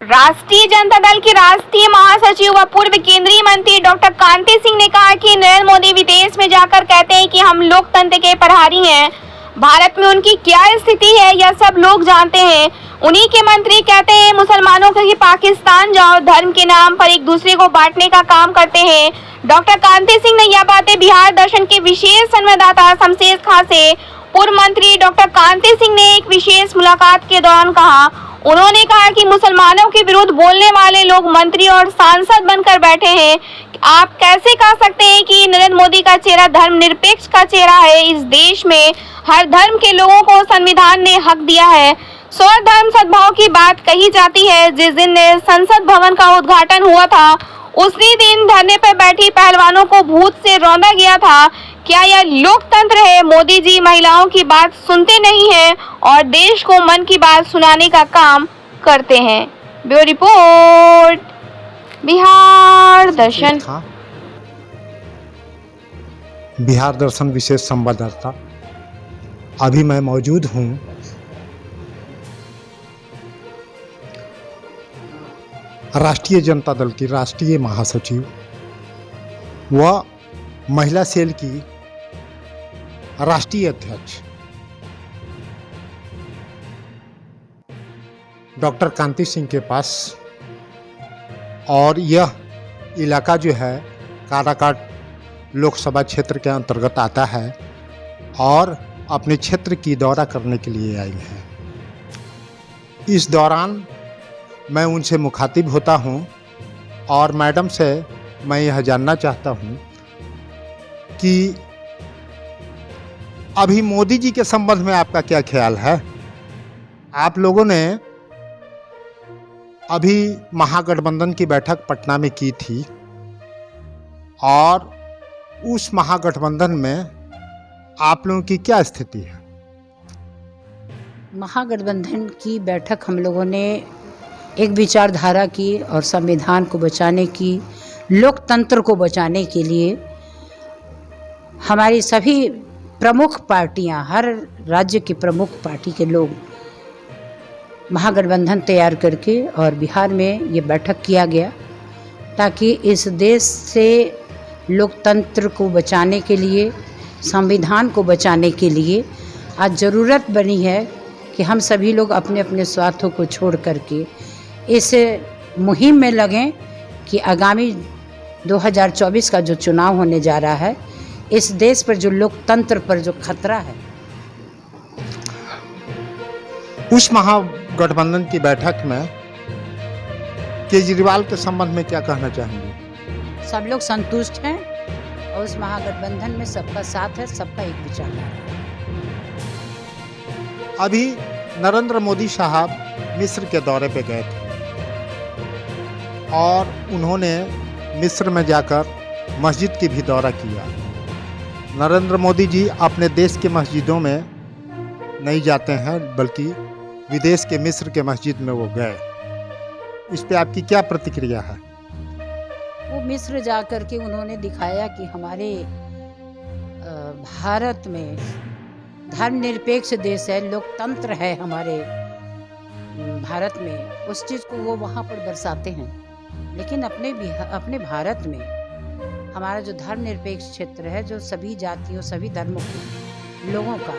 राष्ट्रीय जनता दल के राष्ट्रीय महासचिव व पूर्व केंद्रीय मंत्री डॉक्टर कांति सिंह ने कहा कि नरेंद्र मोदी विदेश में जाकर कहते हैं कि हम लोकतंत्र के प्रहरी हैं। भारत में उनकी क्या स्थिति है यह सब लोग जानते हैं। उन्हीं के मंत्री कहते हैं मुसलमानों को कि पाकिस्तान जाओ, धर्म के नाम पर एक दूसरे को बांटने का काम करते हैं। डॉक्टर कांति सिंह ने यह बातें बिहार दर्शन के विशेष संवाददाता शमशेर खां से पूर्व मंत्री डॉक्टर कांति सिंह ने एक विशेष मुलाकात के दौरान कहा। उन्होंने कहा कि मुसलमानों के विरुद्ध बोलने वाले लोग मंत्री और सांसद बनकर बैठे हैं। आप कैसे कह सकते हैं कि नरेंद्र मोदी का चेहरा धर्मनिरपेक्ष का चेहरा है। इस देश में हर धर्म के लोगों को संविधान ने हक दिया है। सर्वधर्म सद्भाव की बात कही जाती है। जिस दिन संसद भवन का उद्घाटन हुआ था उसी दिन धरने पर बैठी पहलवानों को भूत से रौंदा गया था। क्या यह लोकतंत्र है? मोदी जी महिलाओं की बात सुनते नहीं हैं और देश को मन की बात सुनाने का काम करते हैं। ब्यूरो रिपोर्ट, बिहार दर्शन। बिहार दर्शन विशेष संवाददाता। अभी मैं मौजूद हूँ राष्ट्रीय जनता दल की राष्ट्रीय महासचिव व महिला सेल की राष्ट्रीय अध्यक्ष डॉक्टर कांति सिंह के पास, और यह इलाका जो है काराकाट लोकसभा क्षेत्र के अंतर्गत आता है और अपने क्षेत्र की दौरा करने के लिए आई हैं। इस दौरान मैं उनसे मुखातिब होता हूं और मैडम से मैं यह जानना चाहता हूं कि अभी मोदी जी के संबंध में आपका क्या ख्याल है। आप लोगों ने अभी महागठबंधन की बैठक पटना में की थी और उस महागठबंधन में आप लोगों की क्या स्थिति है। महागठबंधन की बैठक हम लोगों ने एक विचारधारा की और संविधान को बचाने की, लोकतंत्र को बचाने के लिए हमारी सभी प्रमुख पार्टियां, हर राज्य की प्रमुख पार्टी के लोग महागठबंधन तैयार करके और बिहार में ये बैठक किया गया ताकि इस देश से लोकतंत्र को बचाने के लिए, संविधान को बचाने के लिए आज ज़रूरत बनी है कि हम सभी लोग अपने अपने स्वार्थों को छोड़ करके इस मुहिम में लगें कि आगामी 2024 का जो चुनाव होने जा रहा है, इस देश पर जो लोकतंत्र पर जो खतरा है। उस महागठबंधन की बैठक में केजरीवाल के संबंध में क्या कहना चाहेंगे। सब लोग संतुष्ट हैं और उस महागठबंधन में सबका साथ है, सबका एक विचारधारा है। अभी नरेंद्र मोदी साहब मिस्र के दौरे पे गए थे और उन्होंने मिस्र में जाकर मस्जिद की भी दौरा किया। नरेंद्र मोदी जी अपने देश के मस्जिदों में नहीं जाते हैं बल्कि विदेश के मिस्र के मस्जिद में वो गए। इस पे आपकी क्या प्रतिक्रिया है। वो मिस्र जा कर के उन्होंने दिखाया कि हमारे भारत में धर्मनिरपेक्ष देश है, लोकतंत्र है हमारे भारत में, उस चीज़ को वो वहाँ पर दर्शाते हैं। लेकिन अपने भारत में हमारा जो धर्मनिरपेक्ष क्षेत्र है, जो सभी जातियों, सभी धर्मों के लोगों का,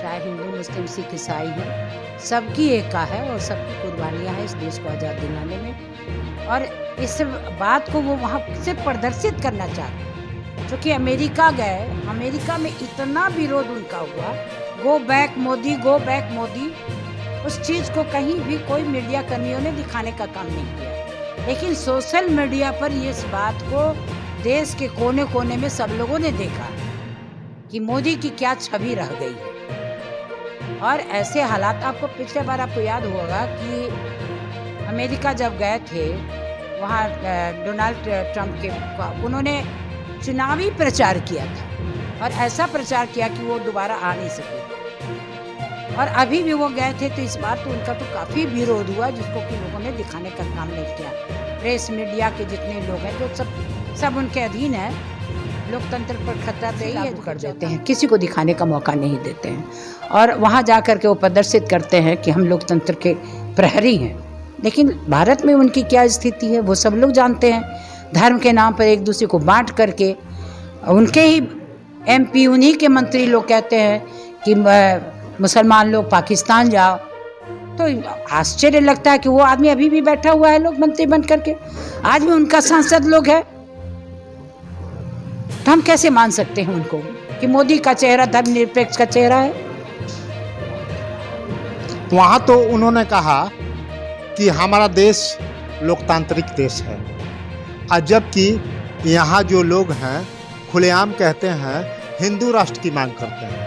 चाहे हिंदू, मुस्लिम, सिख, ईसाई हैं, सबकी एकता है और सबकी कुर्बानियाँ हैं इस देश को आज़ाद दिलाने में। और इस बात को वो वहाँ से प्रदर्शित करना चाहते हैं। क्योंकि अमेरिका गए, अमेरिका में इतना विरोध उनका हुआ, go back Modi, go back Modi, उस चीज़ को कहीं भी कोई मीडिया कर्मियों ने दिखाने का काम नहीं किया। लेकिन सोशल मीडिया पर ये इस बात को देश के कोने कोने में सब लोगों ने देखा कि मोदी की क्या छवि रह गई है। और ऐसे हालात, आपको पिछले बार आपको याद होगा कि अमेरिका जब गए थे वहाँ डोनाल्ड ट्रंप के, उन्होंने चुनावी प्रचार किया था और ऐसा प्रचार किया कि वो दोबारा आ नहीं सके। और अभी भी वो गए थे तो इस बार तो उनका तो काफ़ी विरोध हुआ, जिसको कि लोगों ने दिखाने का काम नहीं किया। प्रेस मीडिया के जितने लोग हैं तो सब उनके अधीन है। लोकतंत्र पर खतरा तो ही कर देते हैं, किसी को दिखाने का मौका नहीं देते हैं और वहाँ जा कर के वो प्रदर्शित करते हैं कि हम लोकतंत्र के प्रहरी हैं। लेकिन भारत में उनकी क्या स्थिति है वो सब लोग जानते हैं। धर्म के नाम पर एक दूसरे को बांट करके उनके ही MP, उन्हीं के मंत्री लोग कहते हैं कि मुसलमान लोग पाकिस्तान जाओ। तो आश्चर्य लगता है कि वो आदमी अभी भी बैठा हुआ है लोग मंत्री बन करके, आज भी उनका सांसद लोग है। तो हम कैसे मान सकते हैं उनको कि मोदी का चेहरा धर्मनिरपेक्ष का चेहरा है? वहाँ तो उन्होंने कहा कि हमारा देश लोकतांत्रिक देश है, और जबकि यहाँ जो लोग हैं खुलेआम कहते हैं हिंदू राष्ट्र की मांग करते हैं।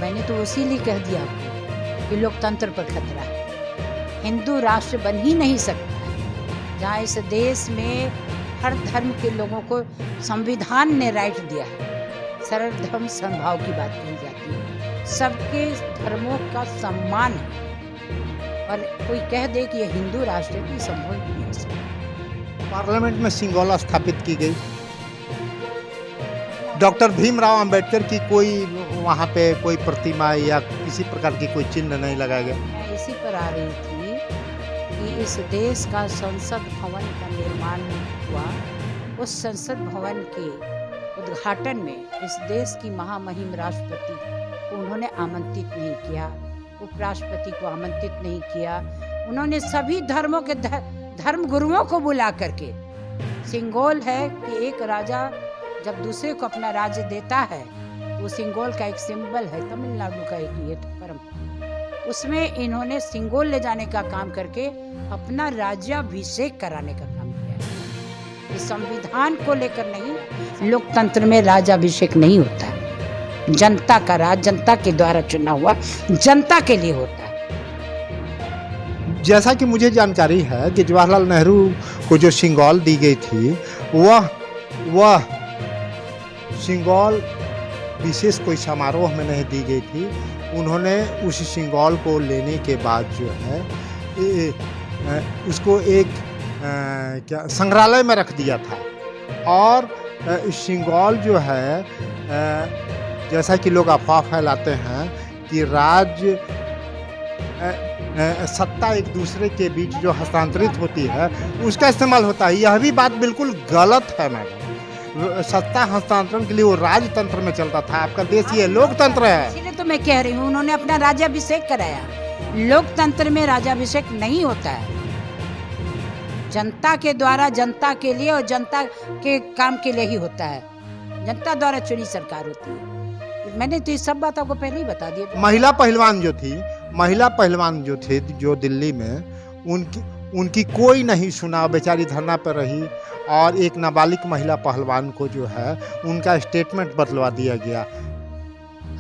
मैंने तो इसीलिए कह दिया आपको कि लोकतंत्र पर खतरा है। हिंदू राष्ट्र बन ही नहीं सकता है जहाँ इस देश में हर धर्म के लोगों को संविधान ने राइट दिया है। सरल धर्म समभाव की बात कही जाती है, सबके धर्मों का सम्मान है। और कोई कह दे कि ये हिंदू राष्ट्र की संभव नहीं हो सकता। पार्लियामेंट में सिंगोला स्थापित की गई। डॉक्टर भीमराव अंबेडकर की कोई वहाँ पे कोई प्रतिमा या किसी प्रकार की कोई चिन्ह नहीं लगाया गया। मैं इसी पर आ रही थी कि इस देश का संसद भवन का निर्माण हुआ। उस संसद भवन के उद्घाटन में इस देश की महामहिम राष्ट्रपति को उन्होंने आमंत्रित नहीं किया, उपराष्ट्रपति को आमंत्रित नहीं किया। उन्होंने सभी धर्मों के धर्म गुरुओं को बुला करके, सिंगोल है कि एक राजा जब दूसरे को अपना राज्य देता है तो सिंगोल का एक सिंबल है, तमिलनाडु का एक ये परंपरा, उसमें इन्होंने सिंगोल ले जाने का काम करके अपना राज्याभिषेक कराने का काम किया है। इस संविधान को लेकर नहीं, लोकतंत्र में राज्याभिषेक नहीं होता है। जनता का राज जनता के द्वारा चुना हुआ जनता के लिए होता है। जैसा कि मुझे जानकारी है कि जवाहरलाल नेहरू को जो सिंगोल दी गई थी वह सिंगोल विशेष कोई समारोह में नहीं दी गई थी। उन्होंने उस सिंगोल को लेने के बाद जो है उसको एक क्या संग्रहालय में रख दिया था। और सिंगोल जो है जैसा कि लोग अफवाह फैलाते हैं कि राज्य सत्ता एक दूसरे के बीच जो हस्तांतरित होती है उसका इस्तेमाल होता है, यह भी बात बिल्कुल गलत है मैडम। सत्ता हस्तांतरण के लिए वो राजतंत्र में चलता था। आपका देश ये लोकतंत्र है। इसीलिए तो मैं कह रही हूँ उन्होंने अपना राज्याभिषेक कराया। लोकतंत्र में राज्याभिषेक नहीं होता है। जनता के द्वारा जनता के लिए और जनता के काम के लिए ही होता है। जनता द्वारा चुनी सरकार होती है। मैंने तो ये सब बात आपको पहले ही बता दी। महिला पहलवान जो थे जो दिल्ली में, उनकी कोई नहीं सुना, बेचारी धरना पर रही। और एक नाबालिग महिला पहलवान को जो है उनका स्टेटमेंट बदलवा दिया गया।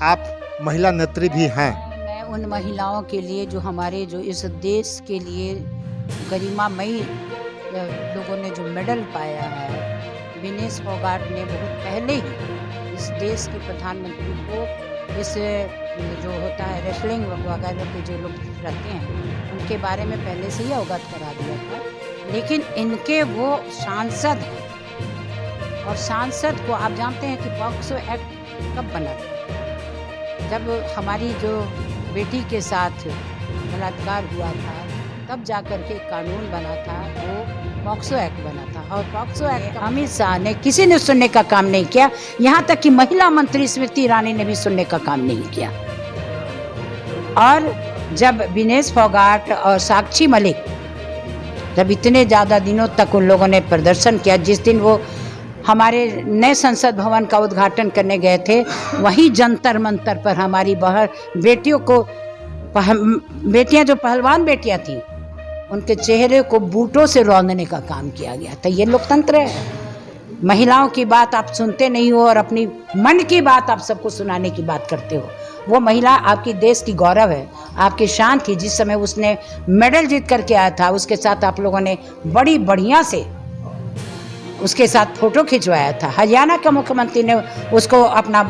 आप महिला नेत्री भी हैं। मैं उन महिलाओं के लिए जो हमारे जो इस देश के लिए गरिमामयी लोगों ने जो मेडल पाया है, विनेश फोगाट ने बहुत पहले ही इस देश के प्रधानमंत्री को इस जो होता है रेसलिंग वगैरह के जो लोग रहते हैं उनके बारे में पहले से ही अवगत करा दिया था। लेकिन इनके वो सांसद हैं, और सांसद को आप जानते हैं कि पॉक्सो एक्ट कब बना था? जब हमारी जो बेटी के साथ बलात्कार हुआ था तब जाकर के कानून बना था, वो पॉक्सो एक्ट बना था। और पॉक्सो एक्ट अमित शाह ने किसी ने सुनने का काम नहीं किया, यहाँ तक कि महिला मंत्री स्मृति ईरानी ने भी सुनने का काम नहीं किया। और जब विनेश फोगाट और साक्षी मलिक जब इतने ज़्यादा दिनों तक उन लोगों ने प्रदर्शन किया, जिस दिन वो हमारे नए संसद भवन का उद्घाटन करने गए थे, वहीं जंतर मंतर पर हमारी बेटियों को, बेटियां जो पहलवान बेटियां थी, उनके चेहरे को बूटों से रौंदने का काम किया गया था। ये लोकतंत्र है। महिलाओं की बात आप सुनते नहीं हो और अपनी मन की बात आप सबको सुनाने की बात करते हो। वो महिला आपकी देश की गौरव है, आपकी शान थी। जिस समय उसने मेडल जीत करके आया था, उसके साथ आप लोगों ने बड़ी बढ़िया से उसके साथ फोटो खिंचवाया था। हरियाणा के मुख्यमंत्री ने उसको अपना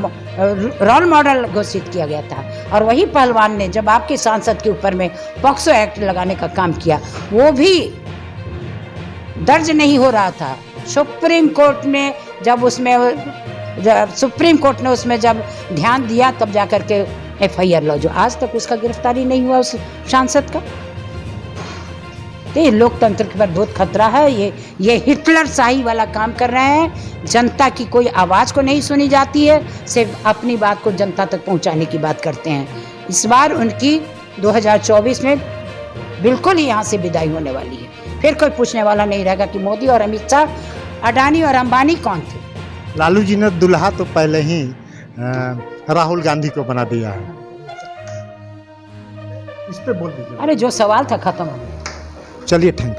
रोल मॉडल घोषित किया गया था। और वही पहलवान ने जब आपके सांसद के ऊपर में पॉक्सो एक्ट लगाने का काम किया, वो भी दर्ज नहीं हो रहा था। सुप्रीम कोर्ट ने जब उसमें जब ध्यान दिया तब जाकर के FIR लो, जो आज तक उसका गिरफ्तारी नहीं हुआ उस सांसद का। तो ये लोकतंत्र के पर बहुत खतरा है। ये हिटलर शाही वाला काम कर रहे हैं। जनता की कोई आवाज़ को नहीं सुनी जाती है, सिर्फ अपनी बात को जनता तक पहुंचाने की बात करते हैं। इस बार उनकी 2024 में बिल्कुल ही यहाँ से विदाई होने वाली है। फिर कोई पूछने वाला नहीं रहेगा कि मोदी और अमित शाह, अडानी और अंबानी कौन थे। लालू जी ने दुल्हा तो पहले ही राहुल गांधी को बना दिया है। इस पे बोल दीजिए। अरे जो सवाल था खत्म हो गया। चलिए, थैंक यू।